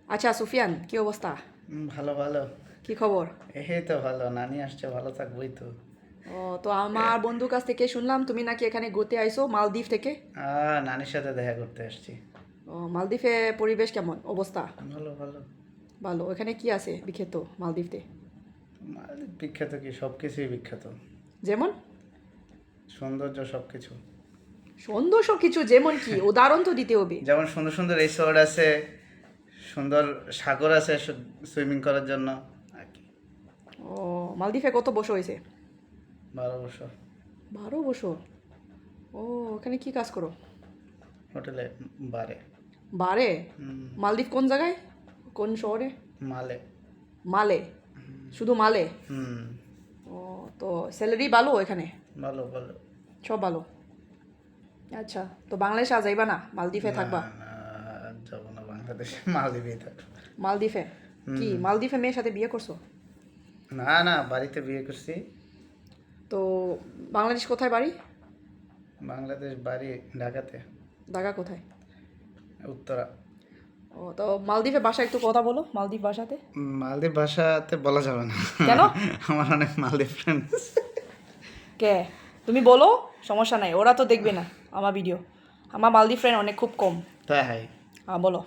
আচ্ছা সুফিয়ান, কি অবস্থা? ভালো ভালো। কি খবর? এই তো ভালো, নানি আসছে, ভালো থাকবোই তো। ও, তো আমার বন্ধুর কাছ থেকে শুনলাম তুমি নাকি এখানে ঘুরতে আইছো মালদ্বীপ থেকে। নানির সাথে দেখা করতে আসছি। ও, মালদ্বীপে পরিবেশ কেমন অবস্থা? ভালো ভালো। ভালো। এখানে কি আছে বিখ্যাত মালদ্বীপে? মালদ্বীপ বিখ্যাত কি, সব কিছুই বিখ্যাত। যেমন? সৌন্দর্য সব কিছু। সৌন্দর্য কিছু যেমন কি উদাহরণ তো দিতে হবে। যেমন সুন্দর সুন্দর রিসোর্ট আছে, সুন্দর সাগর আছে সুইমিং করার জন্য আর কি। ও, মালদ্বীপে কত বছর হয়েছে? 12 বছর। 12 বছর? ও, ওখানে কি কাজ করো? হোটেলে, বারে। বারে? হুম, মালদ্বীপ কোন জায়গায়, কোন শহরে? মালে। মালে? শুধু মালে? হুম। ও, তো স্যালারি ভালো এখানে? ভালো ভালো। সব ভালো। আচ্ছা, তো বাংলাদেশে আজ যাইবা না, মালদ্বীপে না থাকবা? না, যাবো না বাংলাদেশে, মালদ্বীপেই থাকবো। মালদ্বীপে? কি হুম। মালদ্বীপে মেয়ের সাথে বিয়ে করছো? না না, বাড়িতে বিয়ে করছি। তো বাংলাদেশ কোথায় বাড়ি? বাংলাদেশ বাড়ি ঢাকাতে। ঢাকা কোথায়? উত্তরা। ও, তো মালদ্বীপে ভাষা একটু কথা বলো, মালদ্বীপ ভাষাতে। মালদ্বীপ ভাষাতে বলা যাবে না। কেন? আমার অনেক মালদ্বীপ ফ্রেন্ড। কে? তুমি বলো, সমস্যা নাই, ওরা তো দেখবে না আমার ভিডিও। আমার মালদ্বীপ ফ্রেন্ড অনেক খুব কম। তাই হাই। হ্যাঁ বলো।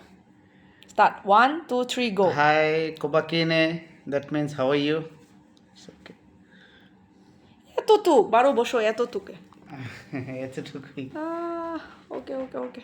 Start, 1 2 3 go. হাই কোবাকিনে, that means how are you. এতটুক 12 বছর এতটুকে? এতটুকুই। ওকে ওকে ওকে।